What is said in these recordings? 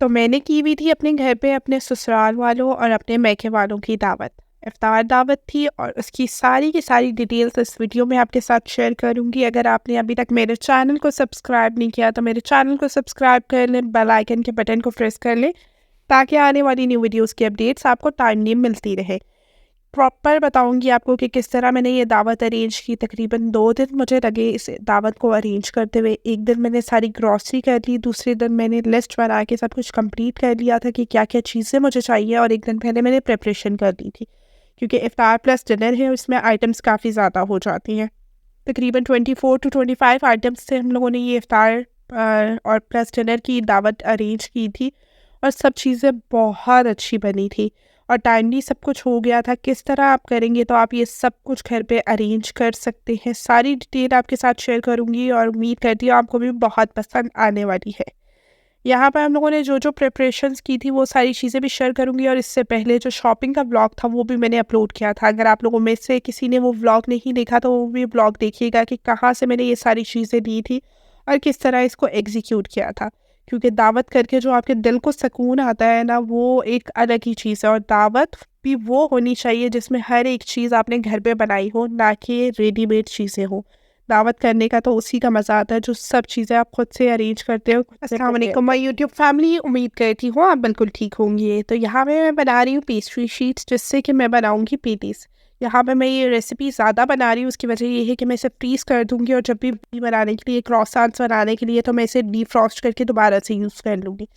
तो मैंने की हुई थी अपने घर पे अपने ससुराल वालों और अपने मायके वालों की दावत। इफ्तार दावत थी और उसकी सारी की सारी डिटेल्स इस वीडियो में आपके साथ शेयर करूँगी। अगर आपने अभी तक मेरे चैनल को सब्सक्राइब नहीं किया तो मेरे चैनल को सब्सक्राइब कर लें, बेल आइकन के बटन को प्रेस कर लें ताकि आने वाली न्यू वीडियोज़ की अपडेट्स आपको टाइमली मिलती रहे। प्रॉपर बताऊँगी आपको कि किस तरह मैंने ये दावत अरेंज की। तकरीबन 2 दिन मुझे लगे इस दावत को अरेंज करते हुए। एक दिन मैंने सारी ग्रॉसरी कर ली, दूसरे दिन मैंने लिस्ट बना के सब कुछ कंप्लीट कर लिया था कि क्या-क्या चीज़ें मुझे चाहिए, और एक दिन पहले मैंने प्रिपरेशन कर ली थी। क्योंकि इफ्तार प्लस डिनर है, उसमें आइटम्स काफ़ी ज़्यादा हो जाती हैं। तकरीबन 24 टू 25 आइटम्स से हम लोगों ने ये इफ्तार और प्लस डिनर की दावत अरेंज की थी, और सब चीज़ें बहुत अच्छी बनी थी और टाइमली सब कुछ हो गया था। किस तरह आप करेंगे तो आप ये सब कुछ घर पे अरेंज कर सकते हैं। सारी डिटेल आपके साथ शेयर करूँगी और उम्मीद करती हूँ आपको भी बहुत पसंद आने वाली है। यहाँ पर हम लोगों ने जो प्रिपरेशंस की थी वो सारी चीज़ें भी शेयर करूँगी, और इससे पहले जो शॉपिंग का व्लॉग था वो भी मैंने अपलोड किया था। अगर आप लोगों में से किसी ने वो व्लॉग नहीं देखा तो वो भी व्लॉग देखिएगा कि कहाँ से मैंने ये सारी चीज़ें ली थी और किस तरह इसको एग्जीक्यूट किया था। क्योंकि दावत करके जो आपके दिल को सुकून आता है ना, वो एक अलग ही चीज़ है। और दावत भी वो होनी चाहिए जिसमें हर एक चीज़ आपने घर पे बनाई हो, ना कि रेडीमेड चीज़ें हो। दावत करने का तो उसी का मज़ा आता है जो सब चीज़ें आप खुद से अरेंज करते हो। अस्सलाम वालेकुम माय यूट्यूब फैमिली, उम्मीद करती हूँ आप बिल्कुल ठीक होंगे। तो यहाँ पे मैं बना रही हूँ पेस्ट्री शीट्स, जिससे कि मैं बनाऊँगी पेटीज़। यहाँ पे मैं ये रेसिपी ज़्यादा बना रही हूँ, उसकी वजह ये है कि मैं इसे फ्रीज़ कर दूँगी, और जब भी बनाने के लिए क्रॉissants बनाने के लिए तो मैं इसे डीफ्रॉस्ट करके दोबारा से यूज़ कर लूँगी।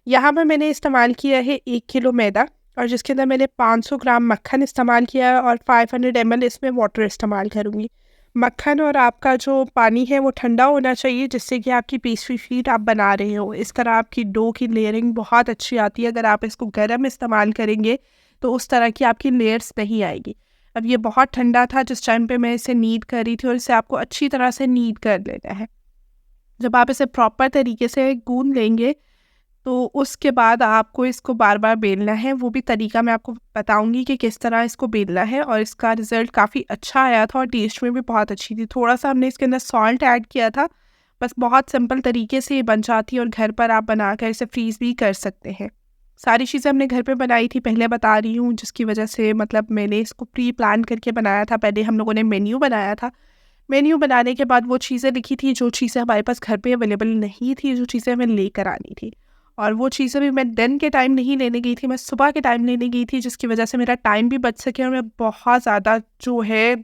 यहाँ पे मैंने इस्तेमाल किया है 1 किलो मैदा, और जिसके अंदर मैंने 500 ग्राम मक्खन इस्तेमाल किया है, और 500 ml इसमें वाटर इस्तेमाल करूँगी। मक्खन और आपका जो पानी है वो ठंडा होना चाहिए, जिससे कि आपकी पेस्ट्री शीट आप बना रहे हो इस तरह आपकी डो की लेयरिंग बहुत अच्छी आती है। अगर आप इसको गर्म इस्तेमाल करेंगे तो उस तरह की आपकी लेयर्स नहीं आएगी। अब ये बहुत ठंडा था जिस टाइम पे मैं इसे नीड कर रही थी, और इसे आपको अच्छी तरह से नीड कर लेना है। जब आप इसे प्रॉपर तरीके से गूंद लेंगे तो उसके बाद आपको इसको बार-बार बेलना है। वो भी तरीका मैं आपको बताऊँगी कि किस तरह इसको बेलना है, और इसका रिज़ल्ट काफ़ी अच्छा आया था और टेस्ट में भी बहुत अच्छी थी। थोड़ा-सा हमने इसके अंदर सॉल्ट ऐड किया था, बस बहुत सिंपल तरीके से ये बन जाती है, और घर पर आप बनाकर इसे फ्रीज़ भी कर सकते हैं। सारी चीज़ें हमने घर पे बनाई थी, पहले बता रही हूँ, जिसकी वजह से मतलब मैंने इसको प्री प्लान करके बनाया था। पहले हम लोगों ने मेन्यू बनाया था। मेन्यू बनाने के बाद वो चीज़ें लिखी थी जो चीज़ें हमारे पास घर पे अवेलेबल नहीं थी, जो चीज़ें हमें लेकर आनी थी। और वो चीज़ें भी मैं दिन के टाइम नहीं लेने गई थी, मैं सुबह के टाइम लेने गई थी, जिसकी वजह से मेरा टाइम भी बच सके और मैं बहुत ज़्यादा जो है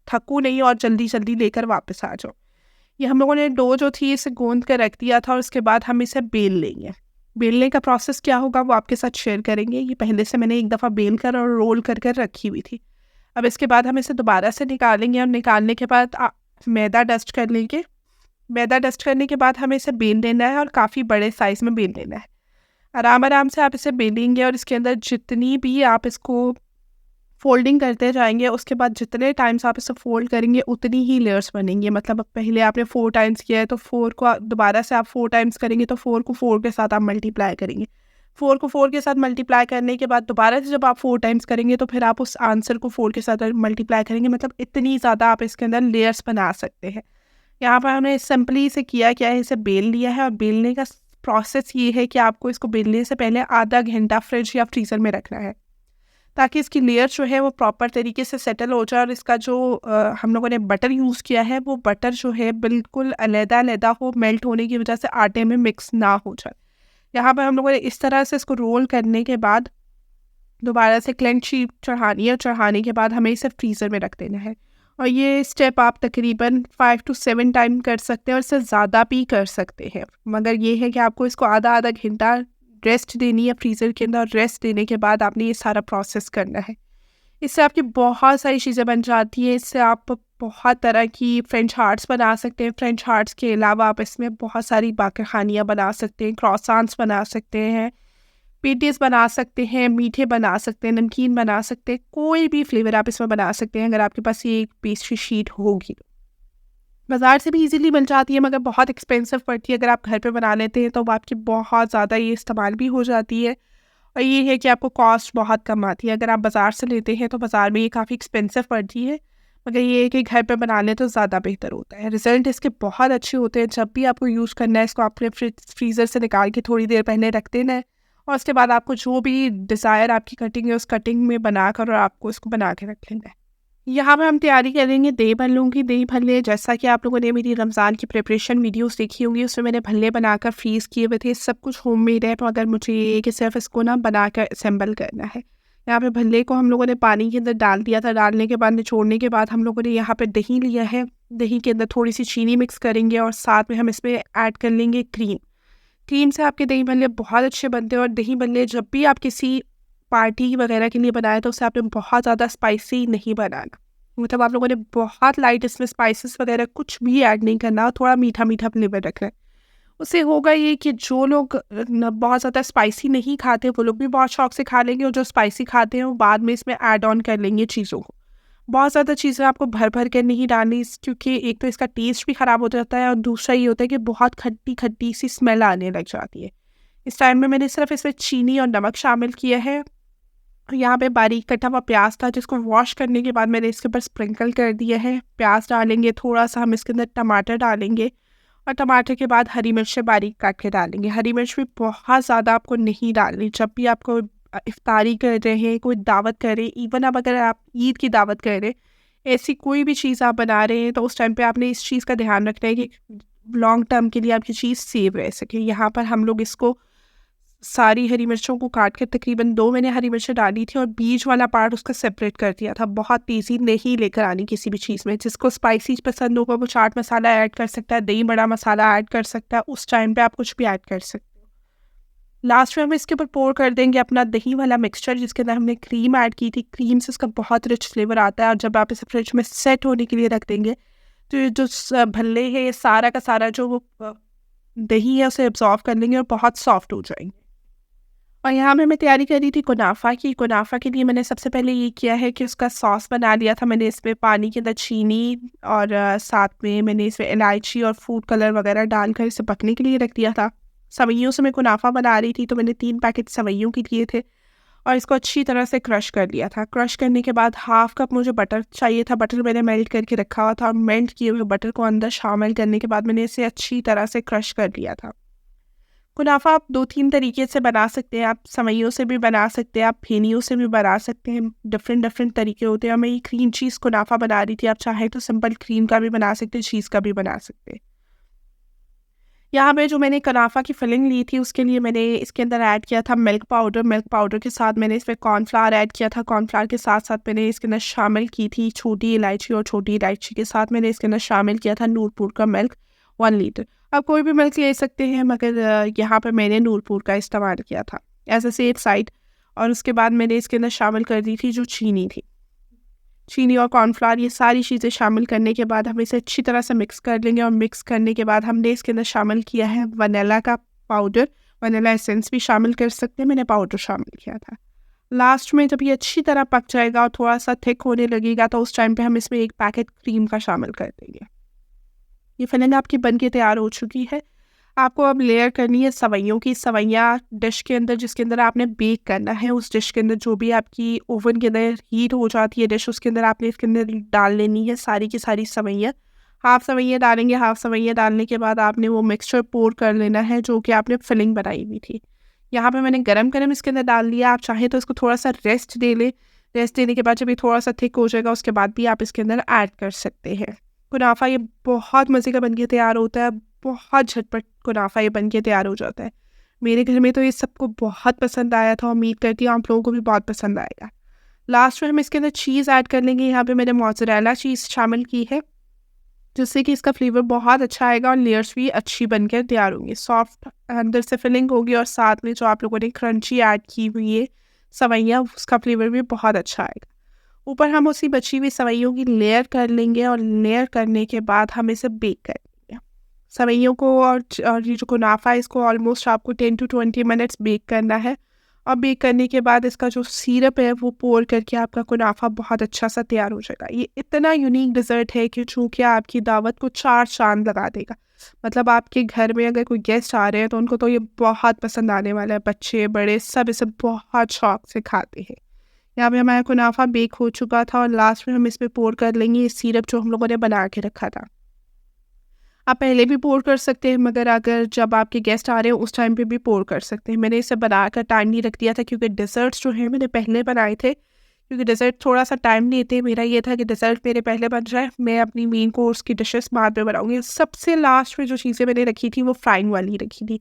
थकूँ नहीं और जल्दी-जल्दी लेकर वापस आ जाऊँ। ये हम लोगों ने डो जो थी इसे गूँथ कर रख दिया था, और उसके बाद हम इसे बेल लेंगे। बेलने का प्रोसेस क्या होगा वो आपके साथ शेयर करेंगे। ये पहले से मैंने एक दफ़ा बेल कर और रोल कर रखी हुई थी। अब इसके बाद हम इसे दोबारा से निकालेंगे, और निकालने के बाद मैदा डस्ट कर लेंगे। मैदा डस्ट करने के बाद हमें इसे बेल लेना है, और काफ़ी बड़े साइज़ में बेल लेना है। आराम-आराम से आप इसे बेलेंगे, और इसके अंदर जितनी भी आप इसको फ़ोल्डिंग करते जाएँगे, उसके बाद जितने टाइम्स आप इसे फ़ोल्ड करेंगे उतनी ही लेयर्स बनेंगी। मतलब अब पहले आपने 4 टाइम्स किया है तो 4 को दोबारा से आप 4 टाइम्स करेंगे, तो 4 को 4 के साथ आप मल्टीप्लाई करेंगे। 4 को 4 के साथ मल्टीप्लाई करने के बाद दोबारा से जब आप 4 टाइम्स करेंगे तो फिर आप उस आंसर को 4 के साथ मल्टीप्लाई करेंगे। मतलब इतनी ज़्यादा आप इसके अंदर लेयर्स बना सकते हैं। यहाँ पर हमने सिंपली इसे किया क्या है, इसे बेल लिया है, और बेलने का प्रोसेस ये है कि आपको इसको बेलने से पहले आधा घंटा फ्रिज या फ्रीज़र में रखना है, ताकि इसकी लेयर जो है वो प्रॉपर तरीके से सेटल हो जाए, और इसका जो हम लोगों ने बटर यूज़ किया है वो बटर जो है बिल्कुल अलग-अलग हो, मेल्ट होने की वजह से आटे में मिक्स ना हो जाए। यहाँ पर हम लोगों ने इस तरह से इसको रोल करने के बाद दोबारा से क्लेंच शीट चढ़ानी है, और चढ़ाने के बाद हमें इसे फ्रीज़र में रख देना है। और ये स्टेप आप तकरीबन 5 टू 7 टाइम कर सकते हैं, और इससे ज़्यादा भी कर सकते हैं। मगर ये है कि आपको इसको आधा-आधा घंटा रेस्ट देनी है फ्रीज़र के अंदर, और रेस्ट देने के बाद आपने ये सारा प्रोसेस करना है। इससे आपकी बहुत सारी चीज़ें बन जाती हैं। इससे आप बहुत तरह की फ्रेंच हार्ट्स बना सकते हैं। फ्रेंच हार्ट्स के अलावा आप इसमें बहुत सारी बाक़रख़ानियाँ बना सकते हैं, क्रॉissants बना सकते हैं, पेटीज़ बना सकते हैं, मीठे बना सकते हैं, नमकीन बना सकते हैं, कोई भी फ्लेवर आप इसमें बना सकते हैं अगर आपके पास ये पेस्ट्री शीट होगी। बाज़ार से भी ईज़िली मिल जाती है, मगर बहुत एक्सपेंसिव पड़ती है। अगर आप घर पे बना लेते हैं तो वो आपकी बहुत ज़्यादा ये इस्तेमाल भी हो जाती है, और ये है कि आपको कॉस्ट बहुत कम आती है। अगर आप बाज़ार से लेते हैं तो बाज़ार में ये काफ़ी एक्सपेंसिव पड़ती है, मगर ये है कि घर पे बना लें तो ज़्यादा बेहतर होता है। रिज़ल्ट इसके बहुत अच्छे होते हैं। जब भी आपको यूज़ करना है इसको आपने फ्रीज़र से निकाल के थोड़ी देर पहले रख देना है और उसके बाद आपको जो भी डिज़ायर आपकी कटिंग है उस कटिंग में बनाकर और आपको इसको बना के रख लेना है। यहाँ पे हम तैयारी करेंगे दही भल्लों की। दही भल्ले जैसा कि आप लोगों ने मेरी रमज़ान की प्रिपरेशन वीडियोस देखी होंगी, उसमें मैंने भल्ले बनाकर फ्रीज़ किए हुए थे। सब कुछ होममेड है, मगर मुझे ये है कि सिर्फ इसको ना बनाकर असेंबल करना है। यहाँ पे भल्ले को हम लोगों ने पानी के अंदर डाल दिया था। डालने के बाद निचोड़ने के बाद हम लोगों ने यहाँ पे दही लिया है। दही के अंदर थोड़ी सी चीनी मिक्स करेंगे और साथ में हम इसमें ऐड कर लेंगे क्रीम। क्रीम से आपके दही भल्ले बहुत अच्छे बनते हैं। और दही भल्ले जब भी आप किसी पार्टी वगैरह के लिए बनाए तो उसे आपने बहुत ज़्यादा स्पाइसी नहीं बनाना। मतलब आप लोगों ने बहुत लाइट इसमें स्पाइसेस वगैरह कुछ भी ऐड नहीं करना, थोड़ा मीठा मीठा फ्लेवर रखना है। उससे होगा ये कि जो लोग बहुत ज़्यादा स्पाइसी नहीं खाते वो लोग भी बहुत शौक से खा लेंगे, और जो स्पाइसी खाते हैं वो बाद में इसमें ऐड ऑन कर लेंगे चीज़ों को। बहुत ज़्यादा चीज़ें आपको भर भर कर नहीं डालनी, क्योंकि एक तो इसका टेस्ट भी ख़राब हो जाता है और दूसरा ये होता है कि बहुत खट्टी खट्टी सी स्मेल आने लग जाती है। इस टाइम में मैंने सिर्फ इसमें चीनी और नमक शामिल किया है। यहाँ पे बारीक कटा हुआ प्याज था जिसको वॉश करने के बाद मैंने इसके ऊपर स्प्रिंकल कर दिया है। प्याज डालेंगे, थोड़ा सा हम इसके अंदर टमाटर डालेंगे और टमाटर के बाद हरी मिर्चें बारीक काट के डालेंगे। हरी मिर्च भी बहुत ज़्यादा आपको नहीं डालनी। जब भी आपको इफ्तारी कर रहे हैं, कोई दावत कर रहे हैं, इवन अब अगर आप ईद की दावत कर रहे हैं, ऐसी कोई भी चीज़ आप बना रहे हैं, तो उस टाइम पे आपने इस चीज़ का ध्यान रखना है कि लॉन्ग टर्म के लिए आपकी चीज़ सेव रह सके। यहाँ पर हम लोग इसको सारी हरी मिर्चों को काट के, तकरीबन 2 मैंने हरी मिर्चें डाली थी और बीच वाला पार्ट उसका सेपरेट कर दिया था। बहुत तेज़ी नहीं लेकर आनी किसी भी चीज़ में। जिसको स्पाइसी पसंद होगा वो चाट मसाला ऐड कर सकता है, दही बड़ा मसाला ऐड कर सकता है। उस टाइम पे आप कुछ भी ऐड कर सकते हो। लास्ट में हम इसके ऊपर पोर कर देंगे अपना दही वाला मिक्सचर जिसके अंदर हमने क्रीम ऐड की थी। क्रीम से इसका बहुत रिच फ्लेवर आता है, और जब आप इसे फ्रिज में सेट होने के लिए रख देंगे तो ये जो भल्ले है ये सारा का सारा जो वो दही है उसे एब्जॉर्व कर लेंगे और बहुत सॉफ्ट हो जाएंगे। और यहाँ पे मैं तैयारी कर रही थी कुनाफा की। कुनाफा के लिए मैंने सबसे पहले ये किया है कि उसका सॉस बना लिया था। मैंने इसमें पानी के अंदर चीनी और साथ में मैंने इसमें इलायची और फूड कलर वगैरह डालकर इसे पकने के लिए रख दिया था। सवैयों से मैं कुनाफा बना रही थी, तो मैंने 3 पैकेट सवैयों के लिए थे और इसको अच्छी तरह से क्रश कर लिया था। क्रश करने के बाद हाफ़ कप मुझे बटर चाहिए था। बटर मैंने मेल्ट करके रखा हुआ था और मेल्ट किए हुए बटर को अंदर शामिल करने के बाद मैंने इसे अच्छी तरह से क्रश कर लिया था। कुनाफा आप 2-3 तरीके से बना सकते हैं। आप सवैयों से भी बना सकते हैं, आप फेनियों से भी बना सकते हैं। डिफरेंट तरीके होते हैं। और मैं ये क्रीम चीज़ कुनाफा बना रही थी। आप चाहें तो सिंपल क्रीम का भी बना सकते हैं, चीज़ का भी बना सकते हैं। यहाँ पे जो मैंने कुनाफा की फिलिंग ली थी उसके लिए मैंने इसके अंदर ऐड किया था मिल्क पाउडर। मिल्क पाउडर के साथ मैंने इसमें कॉर्नफ्लावर ऐड किया था। कॉर्नफ्लावर के साथ साथ मैंने इसके अंदर शामिल की थी छोटी इलायची, और छोटी इलायची के साथ मैंने इसके अंदर शामिल किया था नूरपुर का मिल्क 1 लीटर। आप कोई भी मिल्क ले सकते हैं, मगर यहाँ पर मैंने नूरपुर का इस्तेमाल किया था एज अ सेफ साइड। और उसके बाद मैंने इसके अंदर शामिल कर दी थी जो चीनी थी। चीनी और कॉर्नफ्लावर ये सारी चीज़ें शामिल करने के बाद हम इसे अच्छी तरह से मिक्स कर लेंगे। और मिक्स करने के बाद हमने इसके अंदर शामिल किया है वनीला का पाउडर। वनीला एसेंस भी शामिल कर सकते हैं, मैंने पाउडर शामिल किया था। लास्ट में जब ये अच्छी तरह पक जाएगा और थोड़ा सा थिक होने लगेगा तो उस टाइम पे हम इसमें 1 पैकेट क्रीम का शामिल कर देंगे। ये फिलिंग आपकी बन के तैयार हो चुकी है। आपको अब लेयर करनी है सवैयों की। सवैयाँ डिश के अंदर जिसके अंदर आपने बेक करना है, उस डिश के अंदर जो भी आपकी ओवन के अंदर हीट हो जाती है डिश, उसके अंदर आपने इसके अंदर डाल लेनी है सारी की सारी सवैयाँ। हाफ़ सवैयाँ डालेंगे। हाफ़ सवैयाँ डालने के बाद आपने वो मिक्सचर पोर कर लेना है जो कि आपने फिलिंग बनाई हुई थी। यहाँ पे मैंने गरम इसके अंदर डाल दिया। आप चाहें तो इसको थोड़ा सा रेस्ट दे लें। रेस्ट देने के बाद जब ये थोड़ा सा थिक हो जाएगा उसके बाद भी आप इसके अंदर ऐड कर सकते हैं। कुनाफा ये बहुत मज़े का बन के तैयार होता है। बहुत झटपट कुनाफा ये बन के तैयार हो जाता है। मेरे घर में तो ये सबको बहुत पसंद आया था। उम्मीद करती हूँ आप लोगों को भी बहुत पसंद आएगा। लास्ट में हम इसके अंदर चीज़ ऐड कर लेंगे। यहाँ पे मैंने मोज़रेला चीज़ शामिल की है जिससे कि इसका फ्लेवर बहुत अच्छा आएगा और लेयर्स भी अच्छी बनकर तैयार होंगी। सॉफ्ट अंदर से फिलिंग होगी और साथ में जो आप लोगों ने क्रंची ऐड की हुई है सवैयाँ, उसका फ्लेवर भी बहुत अच्छा आएगा। ऊपर हम उसी बची हुई सवैयों की लेयर कर लेंगे और लेयर करने के बाद हम इसे बेक करेंगे। सवैयों को और ये जो कुनाफा है इसको ऑलमोस्ट आपको 10 to 20 मिनट्स बेक करना है। और बेक करने के बाद इसका जो सिरप है वो पोर करके आपका कुनाफा बहुत अच्छा सा तैयार हो जाएगा। ये इतना यूनिक डिज़र्ट है कि चूँकि आपकी दावत को 4 चाँद लगा देगा। मतलब आपके घर में अगर कोई गेस्ट आ रहे हैं तो उनको तो ये बहुत पसंद आने वाला है। बच्चे बड़े सब इसे बहुत शौक से खाते हैं। यहाँ पे हमारा कुनाफा बेक हो चुका था और लास्ट में हम इसमें पोर कर लेंगे सिरप जो हम लोगों ने बना के रखा था। आप पहले भी पोर कर सकते हैं, मगर अगर जब आपके गेस्ट आ रहे हैं उस टाइम पे भी पोर कर सकते हैं। मैंने इसे बनाकर टाइम नहीं रख दिया था क्योंकि डेज़र्ट्स जो हैं मैंने पहले बनाए थे, क्योंकि डेज़र्ट थोड़ा सा टाइम लेते हैं। मेरा ये था कि डेज़र्ट मेरे पहले बन जाए, मैं अपनी मेन कोर्स की डिशेस बाद में बनाऊँगी। सबसे लास्ट में जो चीज़ें मैंने रखी थी वो फ्राइंग वाली रखी थी,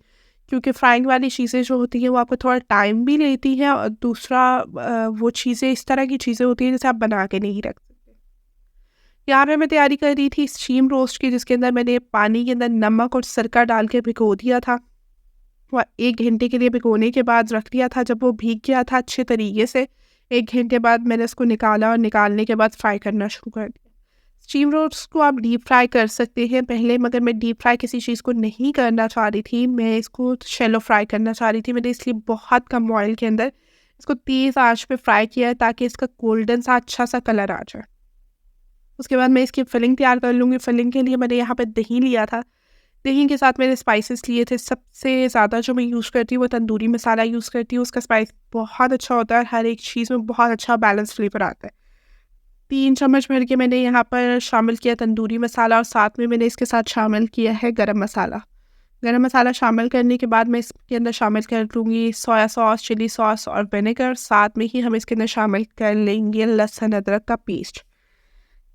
क्योंकि फ्राइंग वाली चीज़ें जो होती हैं वो आपको थोड़ा टाइम भी लेती हैं और दूसरा वो चीज़ें इस तरह की चीज़ें होती हैं जैसे आप बना के नहीं रख सकते। यहाँ पे मैं तैयारी कर रही थी स्टीम रोस्ट की, जिसके अंदर मैंने पानी के अंदर नमक और सिरका डाल के भिगो दिया था और 1 घंटे के लिए भिगोने के बाद रख दिया था। जब वो भीग गया था अच्छे तरीके से, 1 घंटे बाद मैंने उसको निकाला और निकालने के बाद फ्राई करना शुरू कर दिया। स्टीम रोस्ट को आप डीप फ्राई कर सकते हैं पहले, मगर मैं डीप फ्राई किसी चीज़ को नहीं करना चाह रही थी, मैं इसको शैलो फ्राई करना चाह रही थी। मैंने इसलिए बहुत कम ऑयल के अंदर इसको तेज़ आँच पे फ्राई किया है ताकि इसका गोल्डन सा अच्छा सा कलर आ जाए। उसके बाद मैं इसकी फिलिंग तैयार कर लूँगी। फिलिंग के लिए मैंने यहाँ पे दही लिया था। दही के साथ मैंने स्पाइसेस लिए थे। सबसे ज़्यादा जो मैं यूज़ करती हूँ वो तंदूरी मसाला यूज़ करती हूँ। उसका स्पाइस बहुत अच्छा होता है, हर एक चीज़ में बहुत अच्छा बैलेंस फ्लेवर आता है। 3 चम्मच भर के मैंने यहाँ पर शामिल किया तंदूरी मसाला और साथ में मैंने इसके साथ शामिल किया है गरम मसाला। गरम मसाला शामिल करने के बाद मैं इसके अंदर शामिल कर लूँगी सोया सॉस, चिली सॉस और विनेगर। साथ में ही हम इसके अंदर शामिल कर लेंगे लहसुन अदरक का पेस्ट।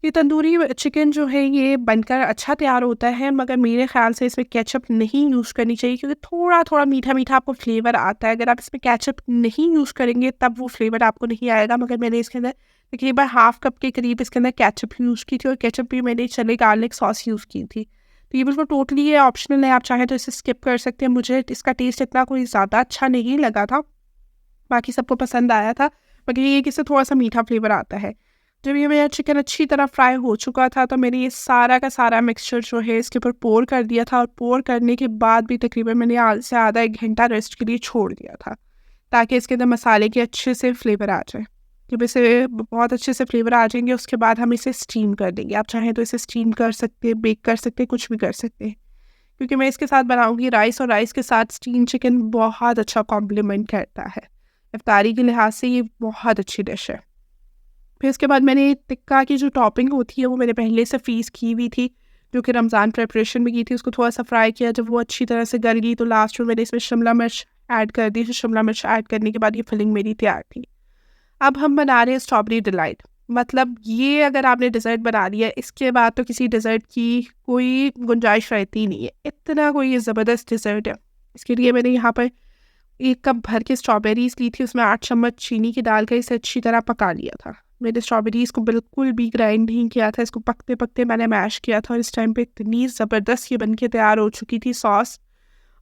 ये तंदूरी चिकन जो है ये बनकर अच्छा तैयार होता है, मगर मेरे ख़्याल से इसमें केचप नहीं यूज़ करनी चाहिए क्योंकि थोड़ा-थोड़ा मीठा-मीठा आपको फ्लेवर आता है। अगर आप इसमें केचप नहीं यूज़ करेंगे तब वो फ्लेवर आपको नहीं आएगा, मगर मैंने इसके अंदर तकरीबन हाफ़ कप के करीब इसके अंदर केचप यूज़ की थी और केचप भी मैंने चिली गार्लिक सॉस यूज़ की थी। तो ये बिल्कुल टोटली ये ऑप्शनल है, आप चाहें तो इसे स्किप कर सकते हैं। मुझे इसका टेस्ट इतना कोई ज़्यादा अच्छा नहीं लगा था, बाकी सबको पसंद आया था, मगर ये है कि इससे थोड़ा-सा मीठा फ्लेवर आता है। जब ये मेरा चिकन अच्छी तरह फ्राई हो चुका था तो मैंने ये सारा का सारा मिक्सचर जो है इसके ऊपर पोर कर दिया था और पोर करने के बाद भी तकरीबन मैंने से आधा 1 घंटा रेस्ट के लिए छोड़ दिया था ताकि इसके अंदर मसाले के अच्छे से फ्लेवर आ जाए। जब इसे बहुत अच्छे से फ्लेवर आ जाएंगे उसके बाद हम इसे स्टीम कर देंगे। आप चाहें तो इसे स्टीम कर सकते हैं, बेक कर सकते हैं, कुछ भी कर सकते हैं, क्योंकि मैं इसके साथ बनाऊंगी राइस और राइस के साथ स्टीम चिकन बहुत अच्छा कॉम्प्लीमेंट करता है। इफ्तारी के लिहाज से ये बहुत अच्छी डिश है। फिर उसके बाद मैंने टिक्का की जो टॉपिंग होती है वो मैंने पहले से फ्रीज़ की हुई थी, जो कि रमज़ान प्रिपरेशन में की थी। उसको थोड़ा-सा फ्राई किया, जब वो अच्छी तरह से गल गई तो लास्ट में मैंने इसमें शिमला मिर्च ऐड कर दी। तो शिमला मिर्च ऐड करने के बाद ये फिलिंग मेरी तैयार थी। अब हम बना रहे हैं स्ट्रॉबेरी डिलाइट। मतलब ये अगर आपने डेज़र्ट बना लिया, इसके बाद तो किसी डेज़र्ट की कोई गुंजाइश रहती नहीं है। इतना कोई ये ज़बरदस्त डेज़र्ट है। इसके लिए मैंने यहाँ पर 1 कप भर के स्ट्रॉबेरीज़ ली थी, उसमें 8 चम्मच चीनी की डाल कर इसे अच्छी तरह पका लिया था। मैंने स्ट्रॉबेरीज़ को बिल्कुल भी ग्राइंड नहीं किया था, इसको पकते-पकते मैंने मैश किया था और इस टाइम पे इतनी ज़बरदस्त ये बन के तैयार हो चुकी थी सॉस।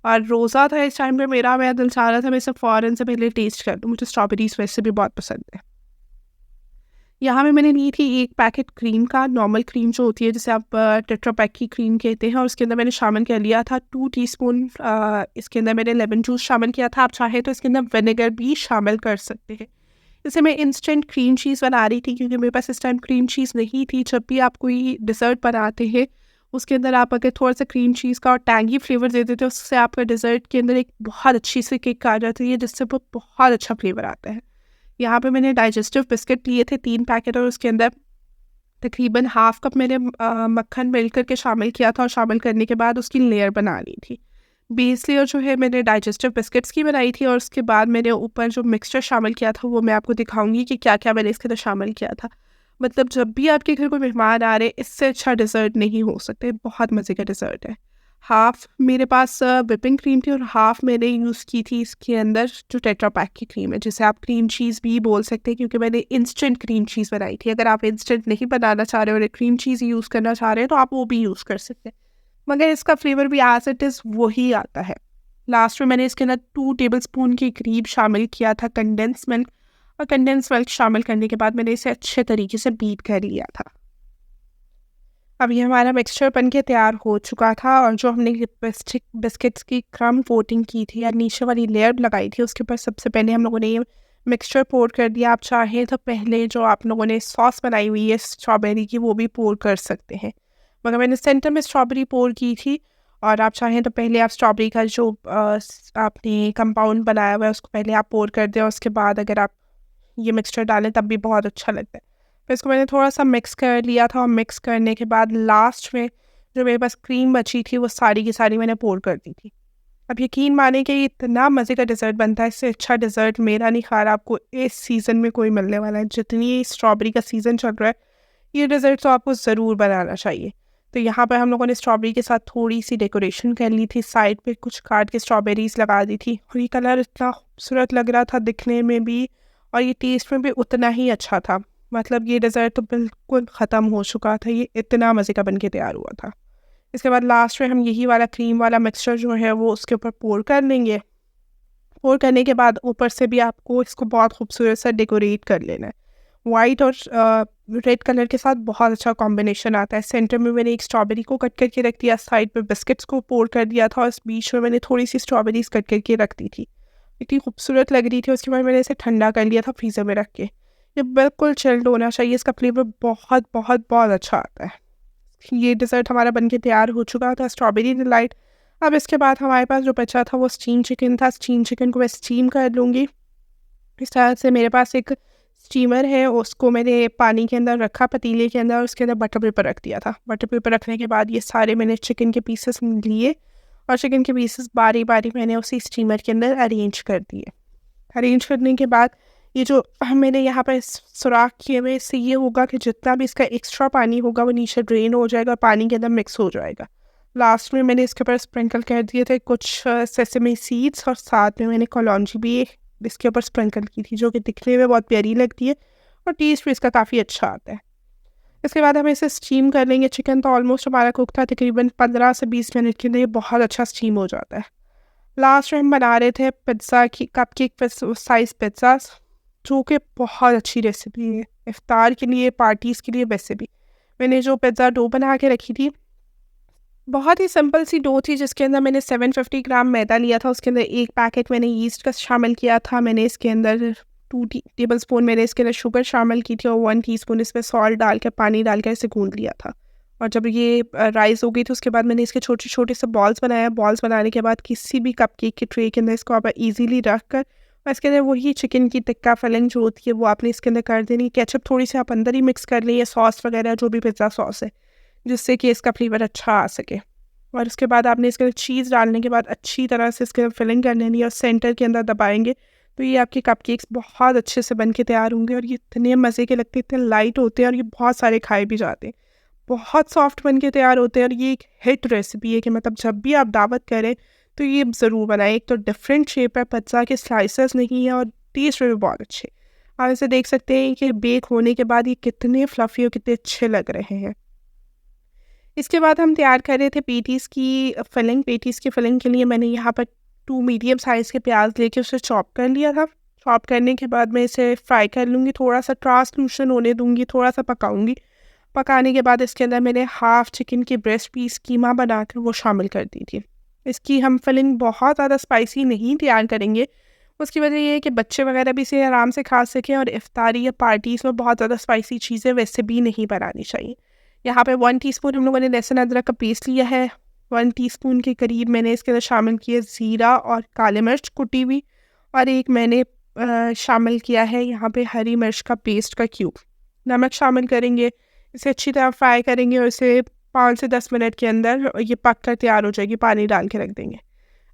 और रोज़ा था इस टाइम पे मेरा दिल चाह रहा था मैं इसे फ़ौरन से पहले टेस्ट कर लूँ, मुझे स्ट्रॉबेरीज़ वैसे भी बहुत पसंद है। यहाँ पे मैंने ली थी 1 पैकेट क्रीम का, नॉर्मल क्रीम जो होती है जिसे आप टेट्रा पैक की क्रीम कहते हैं, और उसके अंदर मैंने शामिल कर लिया था 2 टीस्पून इसके अंदर मैंने लेमन जूस शामिल किया था। आप चाहें तो इसके अंदर विनेगर भी शामिल कर सकते हैं। जैसे मैं इंस्टेंट क्रीम चीज़ बना रही थी क्योंकि मेरे पास इस टाइम क्रीम चीज़ नहीं थी। जब भी आप कोई डिज़र्ट बनाते हैं उसके अंदर आप अगर थोड़ा-सा क्रीम चीज़ का और टैंगी फ्लेवर दे देते हो, उससे आपका डिज़र्ट के अंदर एक बहुत अच्छी सी किक आ जाती है जिससे वो बहुत अच्छा फ्लेवर आता है। यहाँ पे मैंने डाइजेस्टिव बिस्किट लिए थे 3 पैकेट और उसके अंदर तकरीबन हाफ़ कप मैंने मक्खन मेल्ट करके शामिल किया था और शामिल करने के बाद उसकी लेयर बना ली थी। बेस लेयर जो है मैंने डाइजेस्टिव बिस्किट्स की बनाई थी और उसके बाद मैंने ऊपर जो मिक्सचर शामिल किया था वो मैं आपको दिखाऊंगी कि क्या-क्या मैंने इसके अंदर शामिल किया था। मतलब जब भी आपके घर कोई मेहमान आ रहे हैं, इससे अच्छा डिज़र्ट नहीं हो सकते, बहुत मज़े का डिज़र्ट है। हाफ़ मेरे पास व्हिपिंग क्रीम थी और हाफ़ मैंने यूज़ की थी इसके अंदर जो टेट्रा पैक की क्रीम है, जिसे आप क्रीम चीज़ भी बोल सकते हैं क्योंकि मैंने इंस्टेंट क्रीम चीज़ बनाई थी। अगर आप इंस्टेंट नहीं बनाना चाह रहे हो और क्रीम चीज़ यूज़ करना चाह रहे हैं तो आप वो भी यूज़ कर सकते हैं, मगर इसका फ्लेवर भी एज़ इट इज़ वही आता है। लास्ट में मैंने इसके अंदर 2 टेबलस्पून के करीब शामिल किया था कंडेंस मिल्क, और कंडेंस मिल्क शामिल करने के बाद मैंने इसे अच्छे तरीके से बीट कर लिया था। अब ये हमारा मिक्सचर बन के तैयार हो चुका था और जो हमने बिस्किट्स की क्रम कोटिंग की थी या नीचे वाली लेयर लगाई थी उसके ऊपर सबसे पहले हम लोगों ने ये मिक्सचर पोर कर दिया। आप चाहें तो पहले जो आप लोगों ने सॉस बनाई हुई है स्ट्रॉबेरी की वो भी पोर कर सकते हैं, मगर मैंने सेंटर में स्ट्रॉबेरी पोर की थी। और आप चाहें तो पहले आप स्ट्रॉबेरी का जो आपने कंपाउंड बनाया हुआ है उसको पहले आप पोर कर दें और उसके बाद अगर आप ये मिक्सचर डालें तब भी बहुत अच्छा लगता है। फिर इसको मैंने थोड़ा सा मिक्स कर लिया था और मिक्स करने के बाद लास्ट में जो मेरे पास क्रीम बची थी वो सारी की सारी मैंने पोर कर दी थी। अब यकीन माने कि ये इतना मज़े का डेज़र्ट बनता है, इससे अच्छा डेज़र्ट मेरा नहीं खा रहा आपको इस सीज़न में कोई मिलने वाला है। जितनी स्ट्रॉबेरी का सीज़न चल रहा है, ये डेज़र्ट तो आपको ज़रूर बनाना चाहिए। तो यहाँ पर हम लोगों ने स्ट्रॉबेरी के साथ थोड़ी-सी डेकोरेशन कर ली थी, साइड पे कुछ काट के स्ट्रॉबेरीज़ लगा दी थी और ये कलर इतना खूबसूरत लग रहा था दिखने में भी और ये टेस्ट में भी उतना ही अच्छा था। मतलब ये डेज़र्ट तो बिल्कुल ख़त्म हो चुका था, ये इतना मज़े का बन के तैयार हुआ था। इसके बाद लास्ट में हम यही वाला क्रीम वाला मिक्सचर जो है वो उसके ऊपर पोर कर लेंगे। पोर करने के बाद ऊपर से भी आपको इसको बहुत खूबसूरत सा डेकोरेट कर लेना है। वाइट और रेड कलर के साथ बहुत अच्छा कॉम्बिनेशन आता है। सेंटर में मैंने एक स्ट्रॉबेरी को कट करके रख दिया, साइड पे बिस्किट्स को पोर कर दिया था और इस बीच में मैंने थोड़ी सी स्ट्रॉबेरीज कट करके रख दी थी। इतनी खूबसूरत लग रही थी। उसके बाद मैंने इसे ठंडा कर लिया था फ्रीज़र में रख के। ये बिल्कुल चिल्ड होना चाहिए, इसका फ्लेवर बहुत बहुत बहुत अच्छा आता है। ये डेज़र्ट हमारा बनके तैयार हो चुका था, स्ट्रॉबेरी डिलाइट। अब इसके बाद हमारे पास जो बचा था वो स्टीम चिकन था। स्टीम चिकन को मैं स्टीम कर लूँगी। इस तरह से मेरे पास एक स्टीमर है, उसको मैंने पानी के अंदर रखा, पतीले के अंदर, उसके अंदर बटर पेपर रख दिया था। बटर पेपर रखने के बाद ये सारे मैंने चिकन के पीसेस लिए और चिकन के पीसेस बारी-बारी मैंने उसी स्टीमर के अंदर अरेंज कर दिए। अरेंज करने के बाद ये जो मैंने यहाँ पर सुराख किए हुए, इससे ये होगा कि जितना भी इसका एक्स्ट्रा पानी होगा वो नीचे ड्रेन हो जाएगा, पानी के अंदर मिक्स हो जाएगा। लास्ट में मैंने इसके ऊपर स्प्रिंकल कर दिए थे कुछ सेसमी सीड्स और साथ में मैंने कलौंजी भी इसके ऊपर स्प्रिंकल की थी, जो कि दिखने में बहुत प्यारी लगती है और टेस्ट भी इसका काफ़ी अच्छा आता है। इसके बाद हम इसे स्टीम कर लेंगे। चिकन तो ऑलमोस्ट हमारा कुक था, तकरीबन 15 से 20 मिनट के लिए बहुत अच्छा स्टीम हो जाता है। लास्ट में हम बना रहे थे पिज़्ज़ा की कपकेक साइज़ पिज़्ज़ास, जो कि बहुत अच्छी रेसिपी है इफ्तार के लिए, पार्टीज़ के लिए। वैसे भी मैंने जो पिज़्ज़ा डो बना के रखी थी, बहुत ही सिंपल सी डो थी जिसके अंदर मैंने 750 ग्राम मैदा लिया था। उसके अंदर एक पैकेट मैंने यीस्ट का शामिल किया था। मैंने इसके अंदर 2 टेबल स्पून मैंने इसके अंदर शुगर शामिल की थी और 1 टीस्पून इसमें सॉल्ट डाल के पानी डाल कर इसे गूंद लिया था। और जब ये राइस हो गई थी उसके बाद मैंने इसके छोटे छोटे से बॉल्स बनाया। बॉल्स बनाने के बाद किसी भी कपकेक की ट्रे के अंदर इसको आप ईजीली रख कर और इसके अंदर वही चिकन की टिक्का फिलिंग जो होती है वो आपने इसके अंदर कर देनी। केचप थोड़ी सी आप अंदर ही मिक्स कर लें, सॉस वगैरह जो भी पिज़्ज़ा सॉस है, जिससे कि इसका फ्लेवर अच्छा आ सके। और उसके बाद आपने इसके अंदर चीज़ डालने के बाद अच्छी तरह से इसके अंदर फिलिंग कर लेनी है और सेंटर के अंदर दबाएंगे तो ये आपके कपकेक्स बहुत अच्छे से बन के तैयार होंगे। और ये इतने मज़े के लगते हैं, इतने लाइट होते हैं और ये बहुत सारे खाए भी जाते हैं। बहुत सॉफ्ट बन के तैयार होते हैं और ये एक हिट रेसिपी है कि मतलब जब भी आप दावत करें तो ये ज़रूर बनाएं। एक तो डिफरेंट शेप है, पिज़्ज़ा के स्लाइसेस नहीं है और टेस्ट में भी बहुत अच्छे। आप इसे देख सकते हैं कि बेक होने के बाद ये कितने फ्लफ़ी और कितने अच्छे लग रहे हैं। इसके बाद हम तैयार कर रहे थे पेटीज़ की फिलिंग। पेटीज़ की फिलिंग के लिए मैंने यहाँ पर 2 मीडियम साइज़ के प्याज लेके उसे चॉप कर लिया था। चॉप करने के बाद मैं इसे फ्राई कर लूँगी, थोड़ा सा ट्रांसलूशन होने दूँगी, थोड़ा सा पकाऊँगी। पकाने के बाद इसके अंदर मैंने हाफ़ चिकन की ब्रेस्ट पीस कीमा बनाकर वो शामिल कर दी थी। इसकी हम फिलिंग बहुत ज़्यादा स्पाइसी नहीं तैयार करेंगे। उसकी वजह ये है कि बच्चे वगैरह भी इसे आराम से खा सकें और इफ्तारी या पार्टीज़ में बहुत ज़्यादा स्पाइसी चीज़ें वैसे भी नहीं बनानी चाहिए। यहाँ पे 1 टीस्पून हम लोगों ने लहसुन अदरक का पेस्ट लिया है। 1 टीस्पून के करीब मैंने इसके अंदर शामिल किया ज़ीरा और काली मिर्च कुटी हुई और एक मैंने शामिल किया है यहाँ पे हरी मिर्च का पेस्ट का क्यूब। नमक शामिल करेंगे, इसे अच्छी तरह फ्राई करेंगे और इसे 5 से 10 मिनट के अंदर ये पक कर तैयार हो जाएगी। पानी डाल के रख देंगे।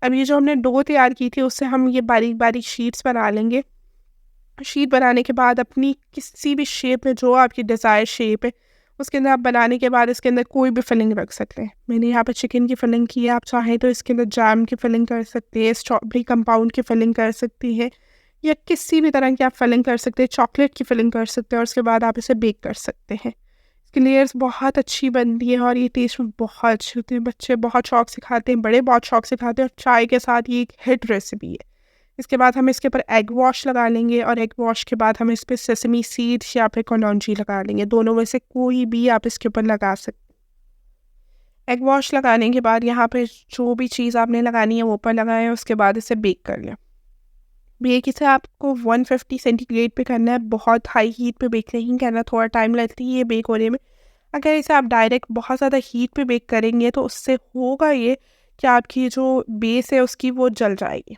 अब ये जो हमने डो तैयार की थी उससे हम ये बारीक बारीक शीट्स बना लेंगे। शीट बनाने के बाद अपनी किसी भी शेप में जो आपकी डिज़ायर शेप है उसके अंदर आप बनाने के बाद इसके अंदर कोई भी फिलिंग रख सकते हैं। मैंने यहाँ पर चिकन की फिलिंग की है, आप चाहें तो इसके अंदर जैम की फिलिंग कर सकते हैं, स्ट्रॉबेरी कंपाउंड की फिलिंग कर सकती है या किसी भी तरह की आप फिलिंग कर सकते हैं, चॉकलेट की फिलिंग कर सकते हैं और उसके बाद आप इसे बेक कर सकते हैं। इसकी लेयर्स बहुत अच्छी बनती है और ये टेस्ट में बहुत अच्छे होते हैं। बच्चे बहुत शौक से खाते हैं, बड़े बहुत शौक से खाते हैं और चाय के साथ ये एक हिट रेसिपी है। इसके बाद हम इसके ऊपर एग वॉश लगा लेंगे और एग वॉश के बाद हम इस पर सेसमी सीड्स या फिर कलौंजी लगा लेंगे। दोनों में से कोई भी आप इसके ऊपर लगा सकते हैं। एग वॉश लगाने के बाद यहाँ पे जो भी चीज़ आपने लगानी है वो ऊपर लगाएं। उसके बाद इसे बेक कर लें। बेक इसे आपको 150 सेंटीग्रेड पे करना है, बहुत हाई हीट पे बेक नहीं करना, थोड़ा टाइम लगती है बेक होने में। अगर इसे आप डायरेक्ट बहुत ज़्यादा हीट पे बेक करेंगे तो उससे होगा ये कि आपकी जो बेस है उसकी वो जल जाएगी।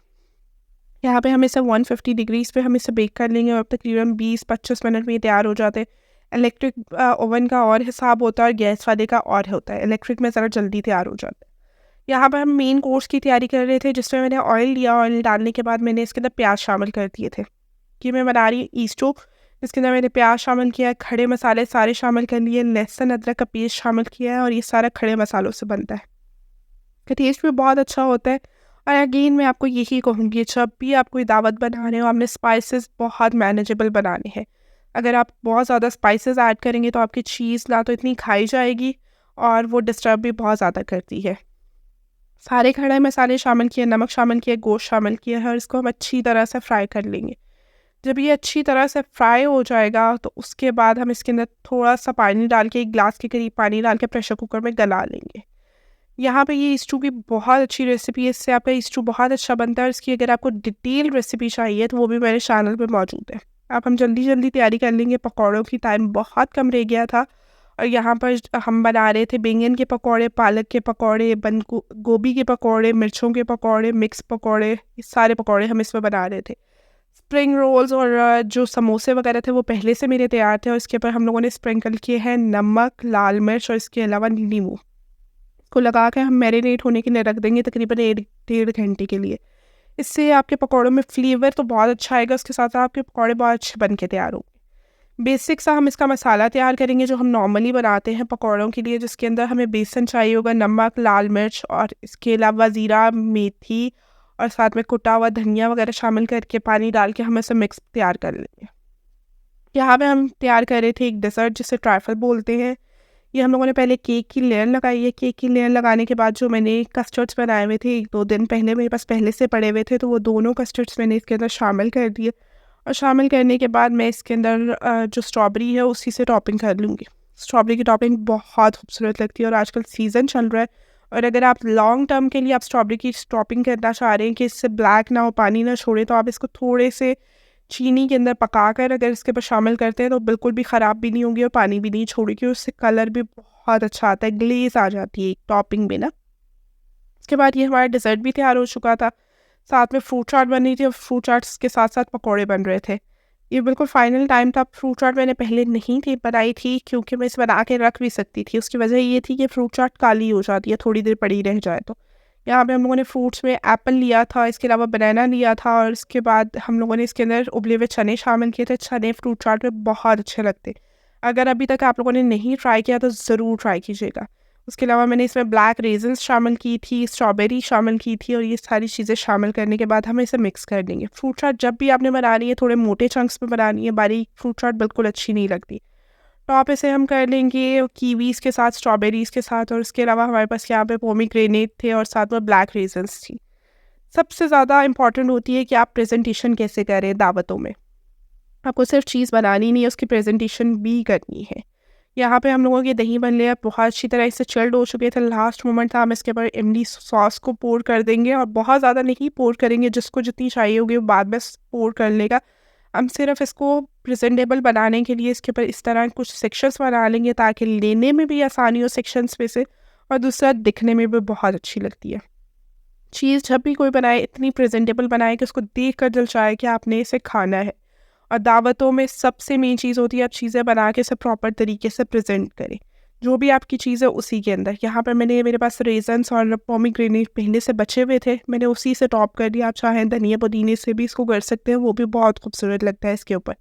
यहाँ पे हम इसे 150 डिग्रीज़ पे हम इसे बेक कर लेंगे और तकरीबन 20-25 मिनट में ये तैयार हो जाते हैं। इलेक्ट्रिक ओवन का और हिसाब होता है और गैस वाले का और होता है। इलेक्ट्रिक में ज़रा जल्दी तैयार हो जाता है। यहाँ पर हम मेन कोर्स की तैयारी कर रहे थे, जिसमें मैंने ऑयल लिया। ऑयल डालने के बाद मैंने इसके अंदर प्याज शामिल कर दिए थे कि मैं बना रही ईस्टो। इसके अंदर मैंने प्याज शामिल किया है, खड़े मसाले सारे शामिल कर लिए, लहसुन अदरक का पेस्ट शामिल किया है और ये सारा खड़े मसालों से बनता है। का टेस्ट भी बहुत अच्छा होता है। और अगेन मैं आपको यही कहूँगी, जब भी आप कोई दावत बना रहे हो, आपने स्पाइसेस बहुत मैनेजेबल बनाने हैं। अगर आप बहुत ज़्यादा स्पाइसेस ऐड करेंगे तो आपकी चीज़ ना तो इतनी खाई जाएगी और वो डिस्टर्ब भी बहुत ज़्यादा करती है। सारे खड़े मसाले शामिल किए, नमक शामिल किया, गोश्त शामिल किया है और इसको हम अच्छी तरह से फ्राई कर लेंगे। जब ये अच्छी तरह से फ्राई हो जाएगा तो उसके बाद हम इसके अंदर थोड़ा सा पानी डाल के, 1 गिलास के करीब पानी डाल के प्रेशर कुकर में गला लेंगे। यहाँ पे ये स्टू की बहुत अच्छी रेसिपी है, इससे आपका स्टू बहुत अच्छा बनता है। और इसकी अगर आपको डिटेल रेसिपी चाहिए तो वो भी मेरे चैनल पे मौजूद है। अब हम जल्दी जल्दी तैयारी कर लेंगे। पकौड़ों की टाइम बहुत कम रह गया था और यहाँ पर हम बना रहे थे बैंगन के पकौड़े, पालक के पकौड़े, बंद गोभी के पकौड़े, मिर्चों के पकौड़े, मिक्स पकौड़े, ये सारे पकौड़े हम इसमें बना रहे थे। स्प्रिंग रोल्स और जो समोसे वगैरह थे वो पहले से मेरे तैयार थे और इसके ऊपर हम लोगों ने स्प्रिंकल किए हैं नमक, लाल मिर्च और इसके अलावा नींबू को लगा के हम मैरिनेट होने के लिए रख देंगे तकरीबन 1-1.5 घंटे के लिए। इससे आपके पकौड़ों में फ्लेवर तो बहुत अच्छा आएगा, उसके साथ साथ आपके पकौड़े बहुत अच्छे बन के तैयार होंगे। बेसिक सा हम इसका मसाला तैयार करेंगे जो हम नॉर्मली बनाते हैं पकौड़ों के लिए, जिसके अंदर हमें बेसन चाहिए होगा, नमक, लाल मिर्च और इसके अलावा ज़ीरा, मेथी और साथ में कुटा हुआ धनिया वगैरह शामिल करके पानी डाल के हम इसे मिक्स तैयार कर लेंगे। यहाँ पे हम तैयार कर रहे थे एक डेज़र्ट जिसे ट्राइफल बोलते हैं। ये हम लोगों ने पहले केक की लेयर लगाई है। केक की लेयर लगाने के बाद जो मैंने कस्टर्ड्स बनाए हुए थे 1-2 दिन पहले, मेरे पास पहले से पड़े हुए थे, तो वो दोनों कस्टर्ड्स मैंने इसके अंदर शामिल कर दिए। और शामिल करने के बाद मैं इसके अंदर जो स्ट्रॉबेरी है उसी से टॉपिंग कर लूँगी। स्ट्रॉबेरी की टॉपिंग बहुत खूबसूरत लगती है और आजकल सीज़न चल रहा है। और अगर आप लॉन्ग टर्म के लिए आप स्ट्रॉबेरी की टॉपिंग करना चाह रहे हैं कि इससे ब्लैक ना हो, पानी ना छोड़े, तो आप इसको थोड़े से चीनी के अंदर पकाकर अगर इसके ऊपर शामिल करते हैं तो बिल्कुल भी ख़राब भी नहीं होंगी और पानी भी नहीं छोड़ेगी। उससे कलर भी बहुत अच्छा आता है, ग्लेज़ आ जाती है एक टॉपिंग में ना। इसके बाद ये हमारा डेज़र्ट भी तैयार हो चुका था। साथ में फ्रूट चाट बन रही थी और फ्रूट चाट्स के साथ साथ पकौड़े बन रहे थे। ये बिल्कुल फाइनल टाइम था। फ्रूट चाट मैंने पहले नहीं थी बनाई थी क्योंकि मैं इसे बना के रख भी सकती थी। उसकी वजह ये थी कि फ्रूट चाट काली हो जाती है थोड़ी देर पड़ी रह जाए तो। यहाँ पे हम लोगों ने फ्रूट्स में एप्पल लिया था, इसके अलावा बनाना लिया था और इसके बाद हम लोगों ने इसके अंदर उबले हुए चने शामिल किए थे। चने फ्रूट चाट में बहुत अच्छे लगते। अगर अभी तक आप लोगों ने नहीं ट्राई किया तो ज़रूर ट्राई कीजिएगा। उसके अलावा मैंने इसमें ब्लैक रेज़न्स शामिल की थी, स्ट्रॉबेरी शामिल की थी और ये सारी चीज़ें शामिल करने के बाद हम इसे मिक्स कर देंगे। फ्रूट चाट जब भी आपने बनानी है थोड़े मोटे चंक्स में बनानी है, बारीक फ्रूट चाट बिल्कुल अच्छी नहीं लगती। टॉप इसे हम कर लेंगे कीवीज़ के साथ, स्ट्रॉबेरीज़ के साथ और इसके अलावा हमारे पास यहाँ पे पोमीग्रेनेट थे और साथ में ब्लैक रेज़न्स थी। सबसे ज़्यादा इम्पॉर्टेंट होती है कि आप प्रेजेंटेशन कैसे करें दावतों में। आपको सिर्फ चीज़ बनानी नहीं है, उसकी प्रेजेंटेशन भी करनी है। यहाँ पे हम लोगों के दही बन लिया, बहुत अच्छी तरह से चिल्ड हो चुके थे। लास्ट मोमेंट था, हम इसके ऊपर इमली सॉस को पोर कर देंगे और बहुत ज़्यादा नहीं पोर करेंगे, जिसको जितनी चाहिए होगी वो बाद में पोर कर लेगा। हम सिर्फ इसको प्रेजेंटेबल बनाने के लिए इसके ऊपर इस तरह कुछ सेक्शंस बना लेंगे ताकि लेने में भी आसानी हो सेक्शंस में से, और दूसरा दिखने में भी बहुत अच्छी लगती है। चीज़ जब भी कोई बनाए इतनी प्रेजेंटेबल बनाए कि उसको देख कर दिल चाहे कि आपने इसे खाना है। और दावतों में सबसे मेन चीज़ होती है आप चीज़ें बना के इसे प्रॉपर तरीके से प्रेजेंट करें। जो भी आपकी चीज़ है उसी के अंदर। यहाँ पर मेरे पास रेजन्स और पोमीग्रेनेट पहले से बचे हुए थे, मैंने उसी से टॉप कर दिया। आप चाहें धनिया पुदीने से भी इसको कर सकते हैं, वो भी बहुत खूबसूरत लगता है इसके ऊपर।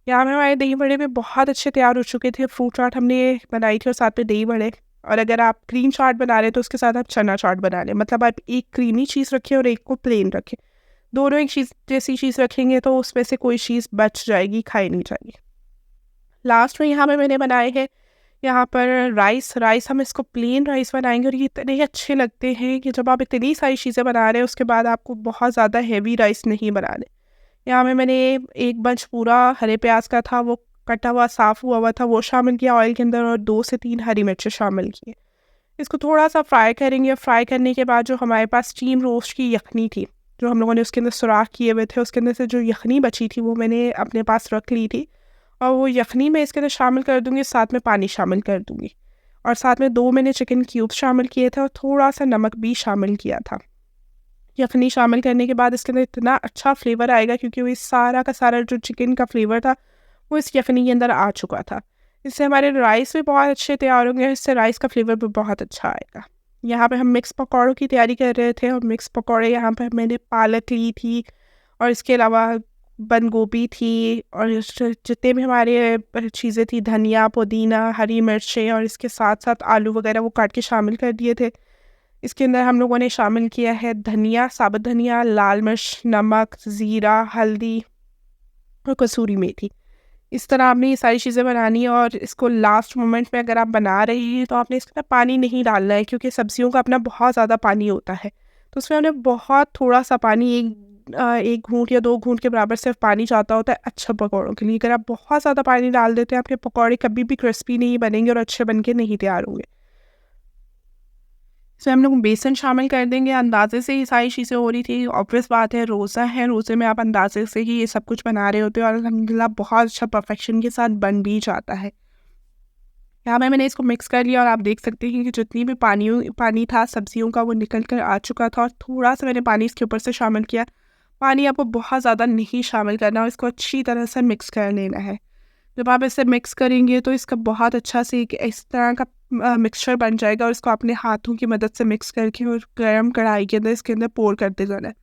यहाँ पे हमारे दही बड़े भी बहुत अच्छे तैयार हो चुके थे। फ्रूट चाट हमने बनाई थी और साथ में दही बड़े। और अगर आप क्रीम चाट बना रहे हैं तो उसके साथ आप चना चाट बना लें, मतलब आप एक क्रीमी चीज़ रखें और एक को प्लेन रखें। दोनों एक चीज़ जैसी चीज़ रखेंगे तो उसमें से कोई चीज़ बच जाएगी, खाई नहीं जाएगी। लास्ट में यहाँ पे मैंने बनाए हैं यहाँ पर राइस हम इसको प्लेन राइस बनाएंगे और ये इतने अच्छे लगते हैं कि जब आप इतनी सारी चीज़ें बना रहे हैं उसके बाद आपको बहुत ज़्यादा हेवी राइस नहीं बनाने। यहाँ में मैंने एक बंच पूरा हरे प्याज का था, वो कटा हुआ साफ़ हुआ था, वो शामिल किया ऑयल के अंदर और 2 से 3 हरी मिर्चें शामिल किए। इसको थोड़ा सा फ्राई करेंगे। फ्राई करने के बाद जो हमारे पास स्टीम रोस्ट की यखनी थी, जो हम लोगों ने उसके अंदर सुराख किए हुए थे, उसके अंदर से जो यखनी बची थी वो मैंने अपने पास रख ली थी और वो यखनी मैं इसके अंदर शामिल कर दूँगी, साथ में पानी शामिल कर दूँगी और साथ में 2 मैंने चिकन क्यूब्स शामिल किए थे और थोड़ा सा नमक भी शामिल किया था। यखनी शामिल करने के बाद इसके अंदर इतना अच्छा फ्लेवर आएगा, क्योंकि वो सारा का सारा जो चिकन का फ्लेवर था वो इस यखनी के अंदर आ चुका था। इससे हमारे राइस भी बहुत अच्छे तैयार होंगे, इससे राइस का फ्लेवर भी बहुत अच्छा आएगा। यहाँ पे हम मिक्स पकौड़ों की तैयारी कर रहे थे, और मिक्स पकौड़े यहाँ पे मैंने पालक ली थी, और इसके अलावा बंद गोभी थी, और जितने भी हमारे चीज़ें थी, धनिया, पुदीना, हरी मिर्चें, और इसके साथ साथ आलू वगैरह वो काट के शामिल कर दिए थे। इसके अंदर हम लोगों ने शामिल किया है धनिया, साबुत धनिया, लाल मिर्च, नमक, ज़ीरा, हल्दी और कसूरी मेथी। इस तरह आपने ये सारी चीज़ें बनानी है, और इसको लास्ट मोमेंट में अगर आप बना रही हैं तो आपने इसके अंदर पानी नहीं डालना है, क्योंकि सब्जियों का अपना बहुत ज़्यादा पानी होता है। तो उसमें हमने बहुत थोड़ा सा पानी, एक घूंट या 2 घूंट के बराबर सिर्फ पानी चाहता होता है अच्छा पकौड़ों के लिए। अगर आप बहुत ज़्यादा पानी डाल देते हैं, आपके पकौड़े कभी भी क्रिस्पी नहीं बनेंगे और अच्छे बन के नहीं तैयार होंगे। इसमें हम लोग बेसन शामिल कर देंगे। अंदाज़े से ही सारी चीज़ें हो रही थी। ऑब्वियस बात है, रोज़ा है, रोज़े में आप अंदाज़े से ही ये सब कुछ बना रहे होते हो, और अल्हम्दुलिल्लाह बहुत अच्छा परफेक्शन के साथ बन भी जाता है। यहाँ पे मैंने इसको मिक्स कर लिया, और आप देख सकते हैं कि जितनी भी पानी था सब्जियों का वो निकल कर आ चुका था, और थोड़ा सा मैंने पानी इसके ऊपर से शामिल किया। पानी आपको बहुत ज़्यादा नहीं शामिल करना, और इसको अच्छी तरह से मिक्स कर लेना है। जब आप इसे मिक्स करेंगे तो इसका बहुत अच्छा से एक इस तरह का मिक्सचर बन जाएगा, और इसको अपने हाथों की मदद से मिक्स करके और गरम कढ़ाई के अंदर इसके अंदर पोर करते जाना है।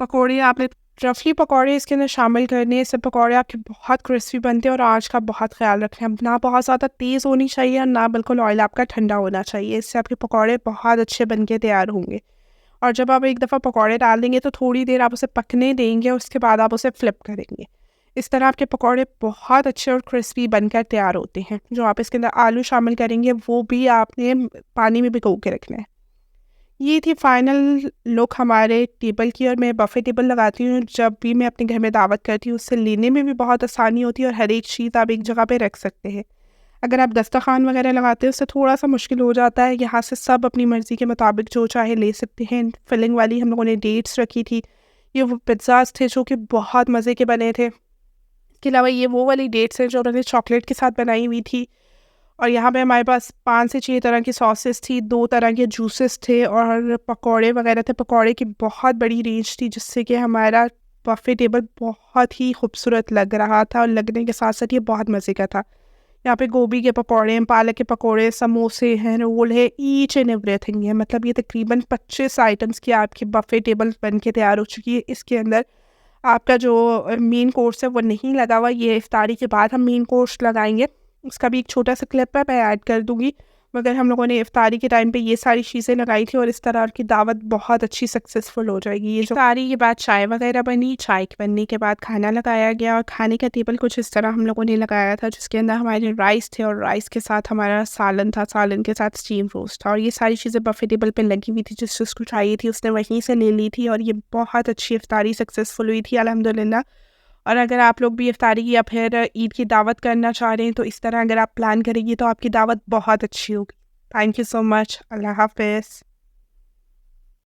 पकौड़े आपने रफली पकौड़े इसके अंदर शामिल करने हैं। इससे पकौड़े आपके बहुत क्रिस्पी बनते हैं, और आँच का बहुत ख्याल रखें। ना बहुत ज़्यादा तेज़ होनी चाहिए, और ना बिल्कुल ऑयल आपका ठंडा होना चाहिए। इससे आपके पकौड़े बहुत अच्छे बन के तैयार होंगे। और जब आप एक दफ़ा पकौड़े डाल देंगे तो थोड़ी देर आप उसे पकने देंगे, और उसके बाद आप उसे फ्लिप करेंगे। इस तरह आपके पकौड़े बहुत अच्छे और क्रिस्पी बनकर तैयार होते हैं। जो आप इसके अंदर आलू शामिल करेंगे वो भी आपने पानी में भिगो के रखना है। ये थी फाइनल लुक हमारे टेबल की, और मैं बफ़े टेबल लगाती हूँ जब भी मैं अपने घर में दावत करती हूँ। उससे लेने में भी बहुत आसानी होती है, और हर एक चीज़ आप एक जगह पे रख सकते हैं। अगर आप दस्तरखान वगैरह लगाते हैं उससे थोड़ा सा मुश्किल हो जाता है। यहाँ से सब अपनी मर्ज़ी के मुताबिक जो चाहे ले सकते हैं। फिलिंग वाली हम लोगों ने डेट्स रखी थी। ये वो पिज़्ज़ाज़ थे जो कि बहुत मज़े के बने थे। इसके अलावा ये वो वाली डेट्स हैं जो मैंने चॉकलेट के साथ बनाई हुई थी। और यहाँ पे हमारे पास 5 से 6 तरह की सॉसेस थी, 2 तरह के जूसेस थे, और पकौड़े वगैरह थे। पकौड़े की बहुत बड़ी रेंज थी, जिससे कि हमारा बफ़े टेबल बहुत ही खूबसूरत लग रहा था, और लगने के साथ साथ ये बहुत मज़े का था। यहाँ पे गोभी के पकौड़े हैं, पालक के पकौड़े, समोसे हैं, रोल है, ईच एंड एवरीथिंग है। मतलब ये तकरीबन 25 आइटम्स की आपकी बफ़े टेबल बन के तैयार हो चुकी है। इसके अंदर आपका जो मेन कोर्स है वो नहीं लगा हुआ, ये इफ्तारी के बाद हम मेन कोर्स लगाएंगे। उसका भी एक छोटा सा क्लिप है, मैं ऐड कर दूँगी। मगर हम लोगों ने इफ्तारी के टाइम पे ये सारी चीज़ें लगाई थी, और इस तरह की दावत बहुत अच्छी सक्सेसफुल हो जाएगी। ये जो इफ्तारी के बाद चाय वगैरह बनी, चाय के बनने के बाद खाना लगाया गया, और खाने का टेबल कुछ इस तरह हम लोगों ने लगाया था, जिसके अंदर हमारे राइस थे, और राइस के साथ हमारा सालन था, सालन के साथ स्टीम रोस्ट था। और ये सारी चीज़ें बफ़े टेबल पे लगी हुई थी। जिसको चाहिए थी उसने वहीं से ले ली थी, और ये बहुत अच्छी इफ्तारी सक्सेसफुल हुई थी अल्हम्दुलिल्लाह। और अगर आप लोग भी इफ्तारी या फिर ईद की दावत करना चाह रहे हैं तो इस तरह अगर आप प्लान करेंगे तो आपकी दावत बहुत अच्छी होगी। Thank you so much. अल्लाह हाफ़िज़।